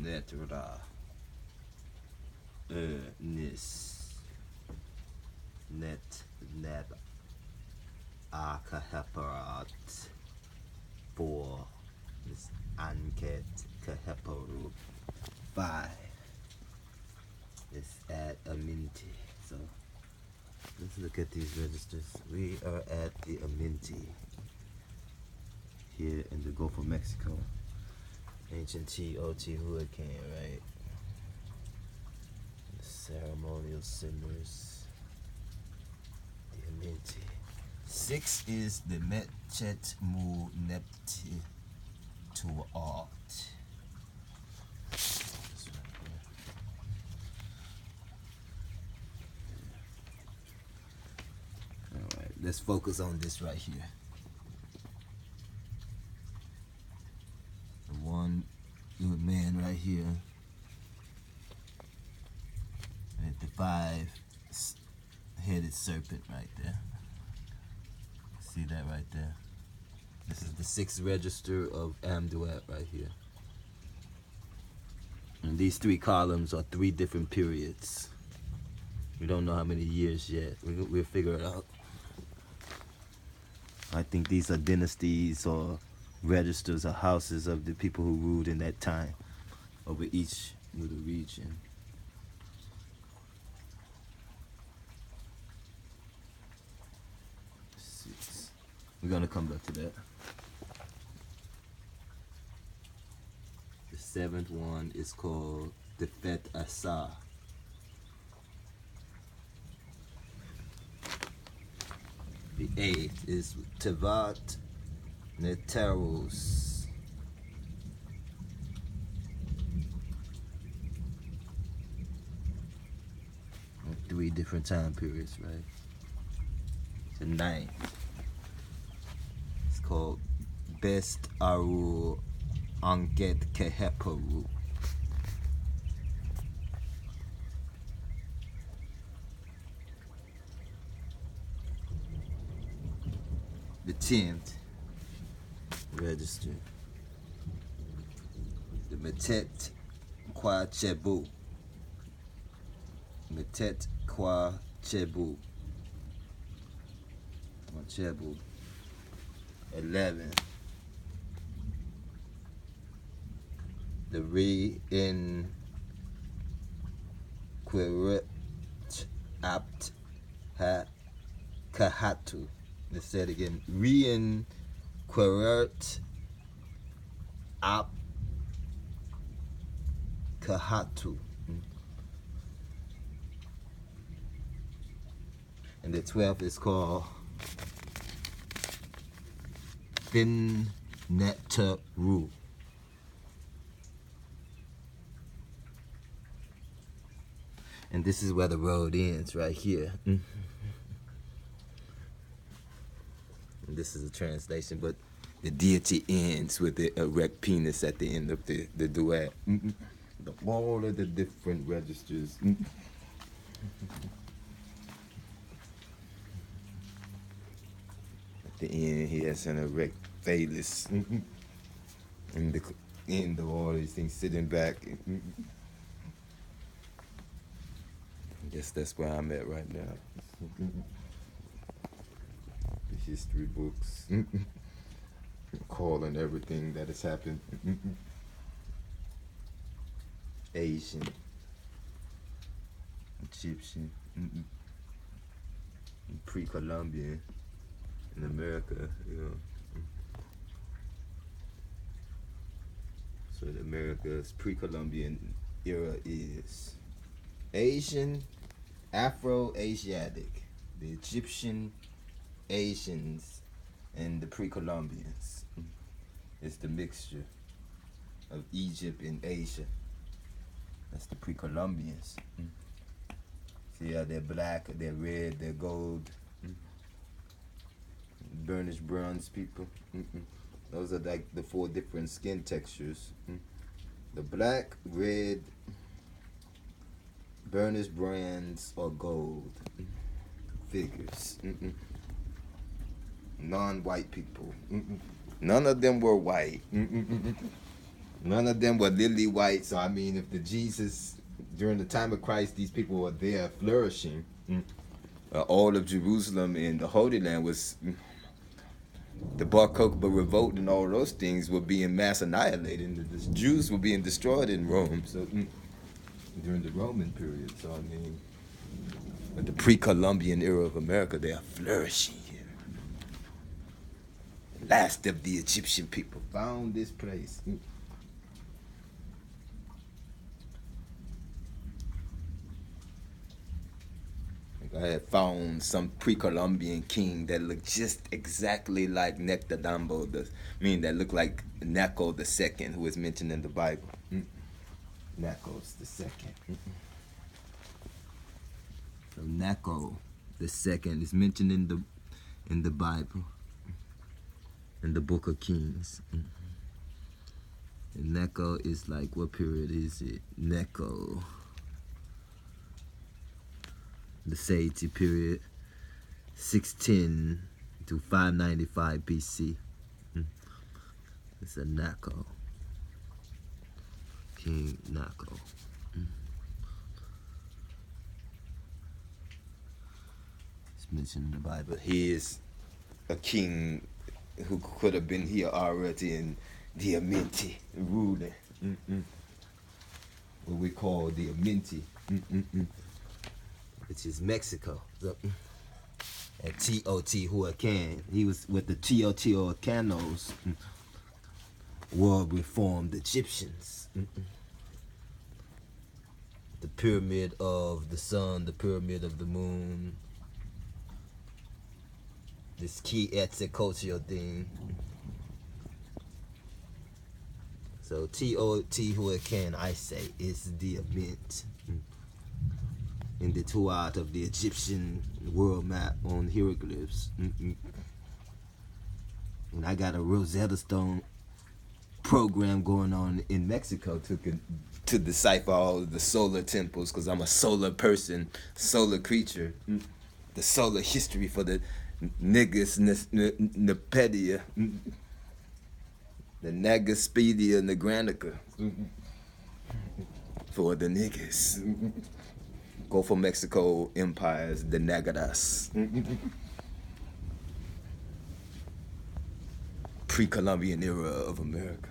Netra, Nis, Net, Neb, Akaheparat, 4 is Anket Kaheparu, 5 is at Aminti. So let's look at these registers. We are at the Aminti here in the Gulf of Mexico. Ancient TOT hurricane, right? The ceremonial symbols. The Aminti. 6 is the Metchet Mu Nepti to Art. Alright, let's focus on this right here. The one good man right here. And the 5-headed serpent right there. See that right there? This is the 6th register of Amduat right here. And these 3 columns are 3 different periods. We don't know how many years yet. We'll figure it out. I think these are dynasties or registers or houses of the people who ruled in that time over each little region. We're gonna come back to that. The 7th one is called the p3a. The 8th is Tevat Neteros. And 3 different time periods, right? The 9th. Called Best Aru Anket Keheparu. The 10th register. The Metet Kwa Chebu. Metet Kwa Chebu. Chebu. 11. The re-in quiret apt ha kahatu. Let's say it again. Re-in quiret apt kahatu. And the 12th is called Fin Netaru. And this is where the road ends, right here. And this is a translation, but the deity ends with the erect penis at the end of the duet. All of the different registers. At the end, he has an erect phallus. In the end of all these things, sitting back. I guess that's where I'm at right now. The history books. Calling everything that has happened. Asian. Egyptian. Pre-Columbian. In America, you know. So the America's pre-Columbian era is Asian, Afro-Asiatic, the Egyptian, Asians, and the pre-Columbians. It's the mixture of Egypt and Asia. That's the pre-Columbians. See how they're black, they're red, they're gold. Burnished bronze people. Those are like the 4 different skin textures. The black, red, burnished bronze, or gold figures. Non-white people. None of them were white. None of them were lily white. So I mean, if the Jesus during the time of Christ, these people were there flourishing. All of Jerusalem and the Holy Land was the Bar Kokhba revolt, and all those things were being mass annihilated. And the Jews were being destroyed in Rome. So during the Roman period. So I mean, but the pre-Columbian era of America, they are flourishing here. The last of the Egyptian people found this place. I had found some pre-Columbian king that looked just exactly like Nectadambo, that looked like Necho the Second, who is mentioned in the Bible. Necho's the second. So Necho the Second is mentioned in the Bible, in the Book of Kings. And Necho is like, what period is it? Necho, the Seti period, 610 to 595 BC. It's a Necho, King Necho. It's mentioned in the Bible. He is a king who could have been here already in the Amenti ruling. What we call the Amenti, which is Mexico. So, at Teotihuacan, he was with the Teotihuacanos, world reformed Egyptians. The pyramid of the sun, the pyramid of the moon, this Quetzalcoatl thing. So Teotihuacan, I say, is the event in the Tuat of the Egyptian world map on hieroglyphs. And I got a Rosetta Stone program going on in Mexico to decipher all of the solar temples, because I'm a solar person, solar creature. The solar history for the NegusPedia, the NegusPedia Negranica for the niggas. Go for Mexico empires, the Negadas. Pre-Columbian era of America.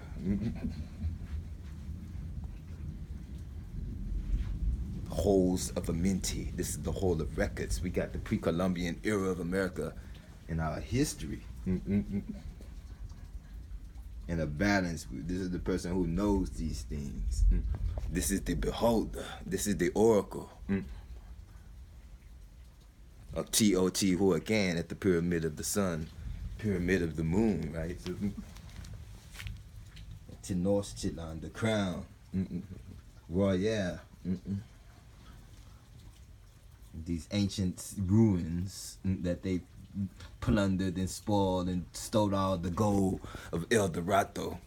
Holes of Amenti. This is the whole of records. We got the pre-Columbian era of America in our history. In a balance. This is the person who knows these things. This is the beholder. This is the oracle of Teotihuacan at the pyramid of the sun, pyramid of the moon, right? So, Tenochtitlan, the crown, Royale. These ancient ruins that they plundered and spoiled and stole all the gold of El Dorado.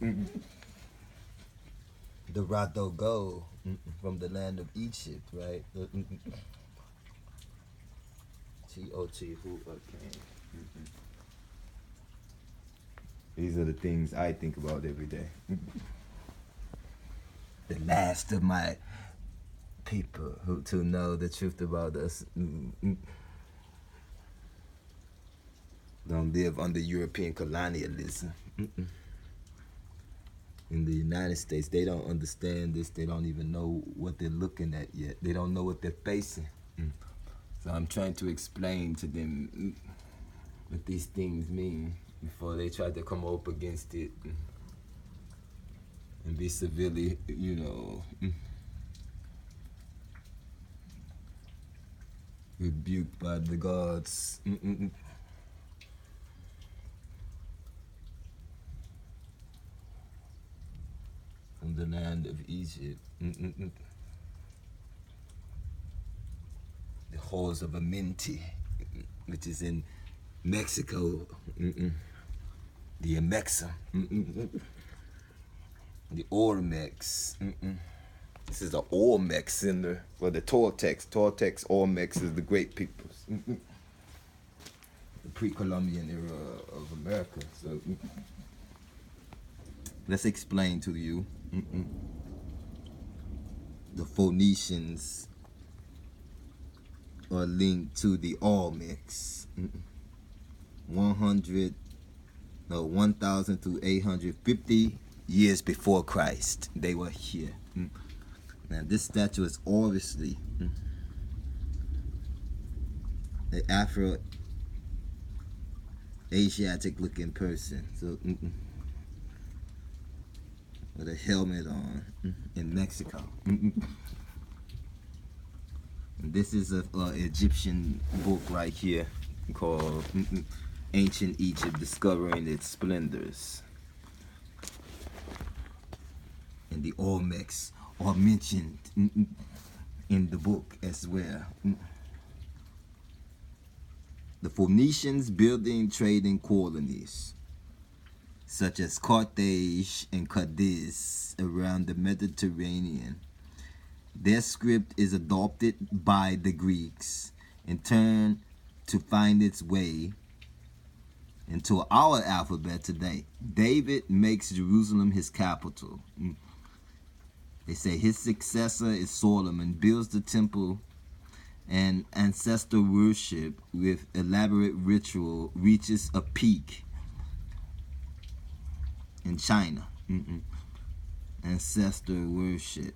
Dorado gold from the land of Egypt, right? Teotihuacan. These are the things I think about every day. The last of my people who to know the truth about us. Don't live under European colonialism. In the United States, they don't understand this. They don't even know what they're looking at yet. They don't know what they're facing. So I'm trying to explain to them what these things mean before they try to come up against it and be severely, rebuked by the gods. From the land of Egypt. The halls of Amenti, which is in Mexico. The Amexa. The Olmecs. This is the Olmec Center for the Toltecs. Toltecs, Olmecs is the great peoples. The pre-Columbian era of America. So let's explain to you The Phoenicians are linked to the Olmecs. 1,000 to 850 years before Christ, they were here. Now, this statue is obviously an Afro-Asiatic looking person. So, with a helmet on in Mexico. And this is an Egyptian book right here called Ancient Egypt, Discovering Its Splendors. And the Olmecs are mentioned in the book as well. The Phoenicians building trading colonies such as Carthage and Cadiz around the Mediterranean. Their script is adopted by the Greeks in turn to find its way into our alphabet today. David makes Jerusalem his capital. They say his successor is Solomon, builds the temple, and ancestor worship with elaborate ritual reaches a peak in China. Ancestor worship.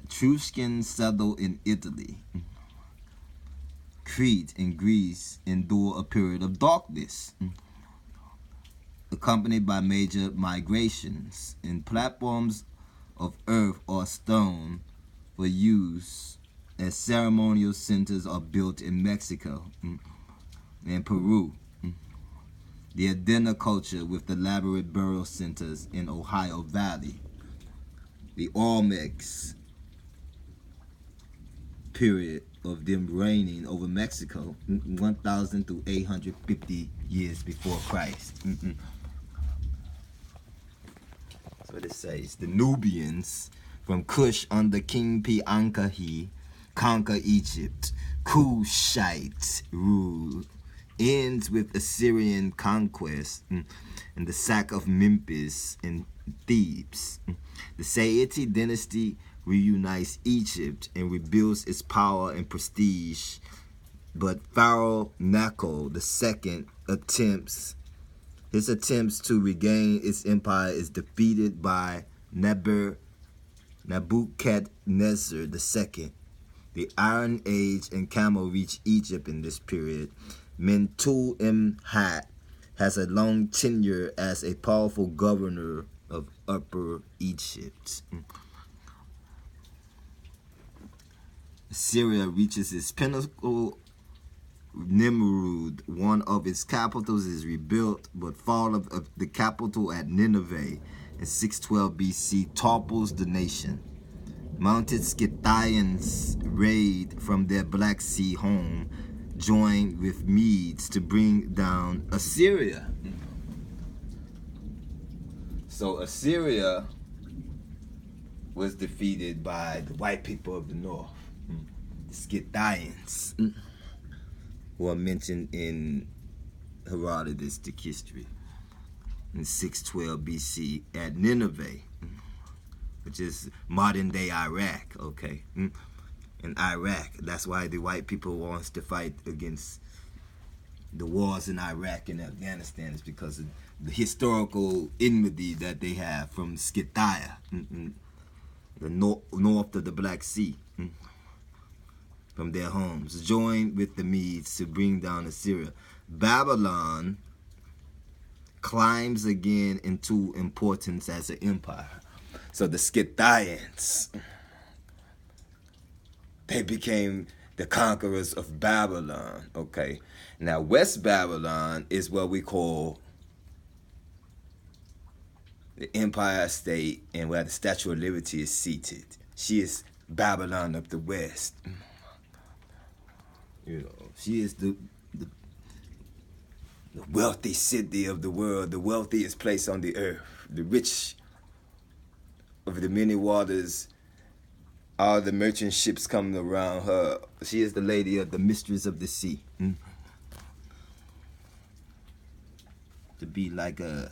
Etruscans settle in Italy. Crete and Greece endure a period of darkness, accompanied by major migrations, and platforms of earth or stone for use as ceremonial centers are built in Mexico and Peru. The Adena culture with elaborate burial centers in Ohio Valley. The Olmecs period of them reigning over Mexico, 1,000 to 850 years before Christ. That's what it says. The Nubians from Cush under King p3a conquer Egypt. Kushite rule ends with Assyrian conquest and the sack of Memphis and Thebes. The Saite dynasty reunites Egypt and rebuilds its power and prestige, but Pharaoh Necho II attempts to regain its empire is defeated by Nebuchadnezzar II. The Iron Age and Camel reach Egypt in this period. Mentuhotep has a long tenure as a powerful governor of Upper Egypt. Assyria reaches its pinnacle. Nimrud, one of its capitals, is rebuilt, but fall of the capital at Nineveh in 612 BC topples the nation. Mounted Scythians raid from their Black Sea home, join with Medes to bring down Assyria. So Assyria was defeated by the white people of the north, the Scythians, who are mentioned in Herodotus history in 612 BC at Nineveh, which is modern-day Iraq, okay? In Iraq, that's why the white people wants to fight against the wars in Iraq and Afghanistan, is because of the historical enmity that they have from Scythia, the north of the Black Sea, from their homes, joined with the Medes to bring down Assyria. Babylon climbs again into importance as an empire. So the Scythians, they became the conquerors of Babylon, okay? Now, West Babylon is what we call the Empire State and where the Statue of Liberty is seated. She is Babylon of the West. You know, she is the wealthy city of the world, the wealthiest place on the earth, the rich of the many waters. All the merchant ships come around her. She is the lady of the mysteries of the sea. To be like a